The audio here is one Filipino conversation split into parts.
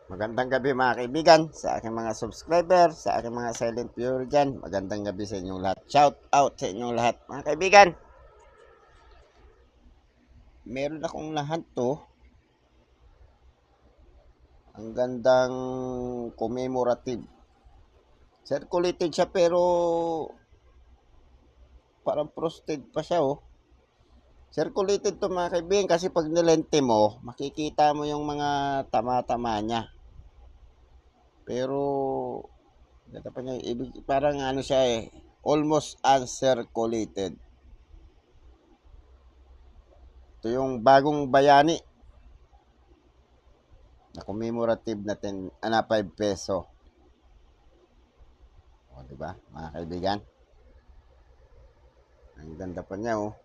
Magandang gabi mga kaibigan, sa aking mga subscriber, sa aking mga silent viewer dyan. Magandang gabi sa inyong lahat. Shout out sa inyong lahat mga kaibigan. Meron akong lahat to. Ang gandang commemorative. Circulated siya pero parang frosted pa siya oh. Circulated to mga kaibigan kasi pag nilente mo, makikita mo yung mga tama-tama niya. Pero ganda pa niya, parang ano siya almost uncirculated. Ito yung bagong bayani na commemorative na 5 peso. O, diba, mga kaibigan? Ang ganda pa niya, oh.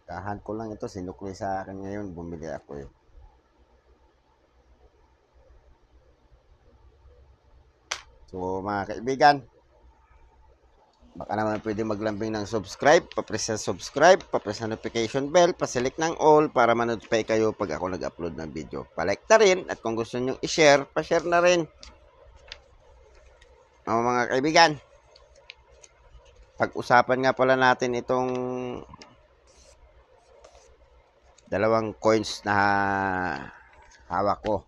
Kahan ko lang ito, sinukli sa akin ngayon, bumili ako eh. So, mga kaibigan, baka naman pwede maglambing ng subscribe, papress sa subscribe, papress sa notification bell, paselect ng all para ma-notify kayo pag ako nag-upload ng video. Palike na rin at kung gusto nyo i-share, pa-share na rin. O mga kaibigan, pag-usapan nga pala natin itong dalawang coins na hawak ko.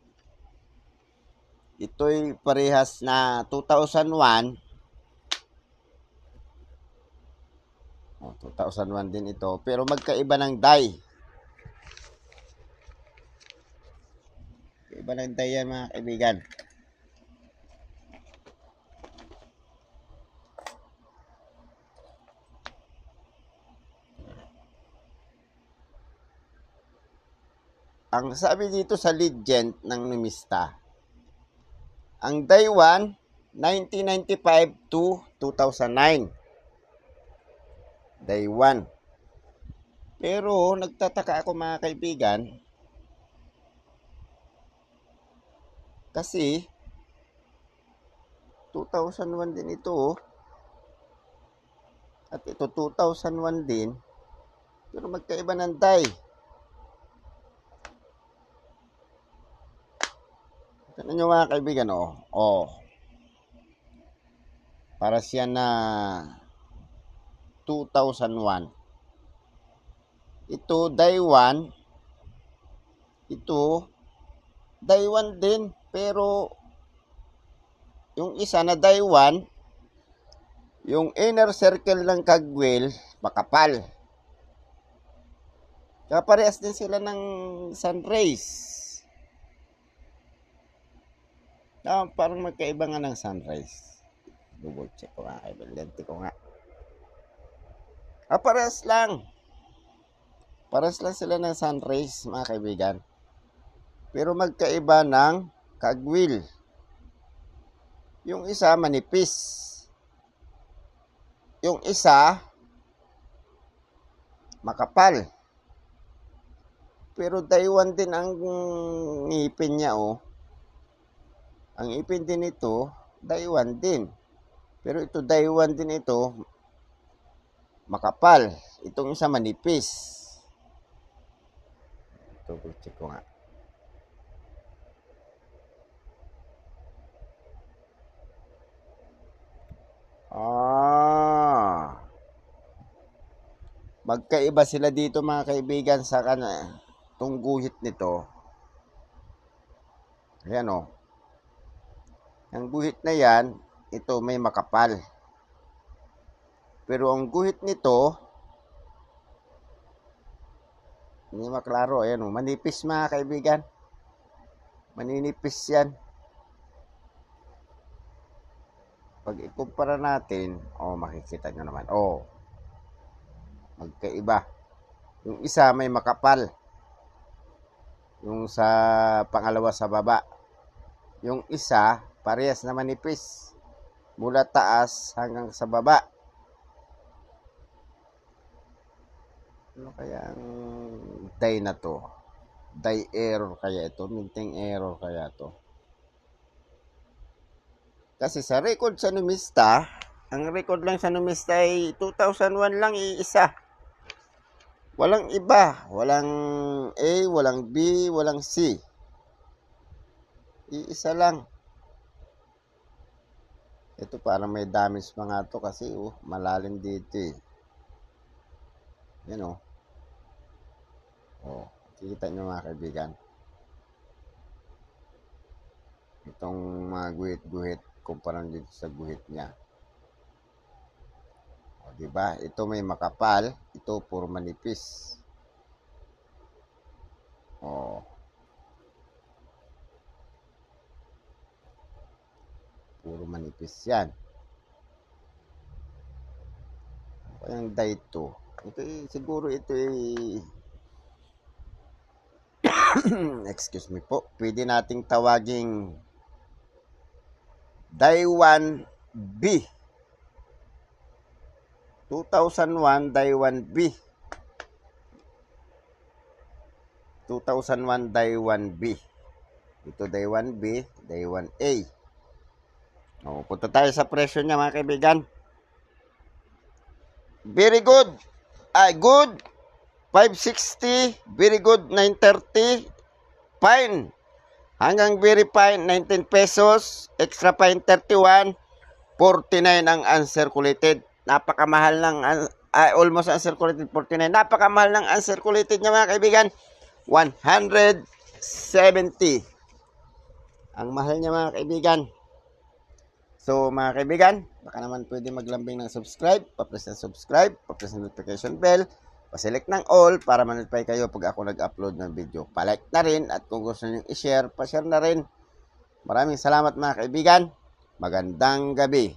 Ito'y parehas na 2001. 2001 din ito. Pero magkaiba ng die. Iba ng die yan mga kaibigan. Ang sabi dito sa legend ng numista, ang die 1, 1995 to 2009. Die 1. Pero nagtataka ako mga kaibigan, kasi 2001 din ito, at ito 2001 din, pero magkaiba ng die. Tignan nyo mga kaibigan, para siya na 2001. Ito, die 1. Ito, die 1 din. Pero, yung isa na die 1, yung inner circle ng kagwil, makapal. Kaya parehas din sila ng sun rays. Parang magkaiba nga ng sunrise. Double check ko nga. Lente ko nga. Parehas lang. Parehas lang sila ng sunrise, mga kaibigan. Pero magkaiba ng kagwil. Yung isa manipis. Yung isa makapal. Pero daywan din ang ngipin niya, oh. Ang ipin din ito, daywan din. Pero ito, daywan din ito, makapal. Itong isa manipis. Ito, check ko nga. Magkaiba sila dito mga kaibigan sa itong guhit nito. Ayan o. Ang guhit na yan, ito may makapal. Pero ang guhit nito, hindi maklaro. Ayan o, manipis mga kaibigan. Maninipis yan. Pag ikumpara natin, makikita nyo naman. Magkaiba. Yung isa may makapal. Yung sa pangalawa sa baba. Yung isa, parehas na manipis. Mula taas hanggang sa baba. Ano kaya ang die na to? Die error kaya ito? Minting error kaya to? Kasi sa record sa numista, ang record lang sa numista ay 2001 lang iisa. Walang iba. Walang A, walang B, walang C. Iisa lang. Ito parang may damage pa nga to kasi malalim dito eh. Yan oh. Oh, kita nyo mga kaibigan. Itong mga guhit-guhit kumpara dito sa guhit niya. O, diba? Ito may makapal, ito puro manipis. O. Puro manipis yan. O yung dito. Ito siguro ito excuse me po. Pwede nating tawaging Daiwan B. 2001 Daiwan B. 2001 Daiwan B. Ito Daiwan B, Daiwan A. O, punta tayo sa presyo niya mga kaibigan. Very good. Good. 560. Very good. 930. Fine. Hanggang very fine. 19 pesos. Extra fine 31. 49 ang uncirculated. Napakamahal ng almost uncirculated 49. Napakamahal ng uncirculated niya mga kaibigan. 170. Ang mahal niya mga kaibigan. So mga kaibigan, baka naman pwede maglambing ng subscribe, pa-press ng subscribe, pa-press ng notification bell, pa-select ng all para ma-notify kayo pag ako nag-upload ng video. Pa-like na rin at kung gusto niyo i-share, pa-share na rin. Maraming salamat mga kaibigan. Magandang gabi.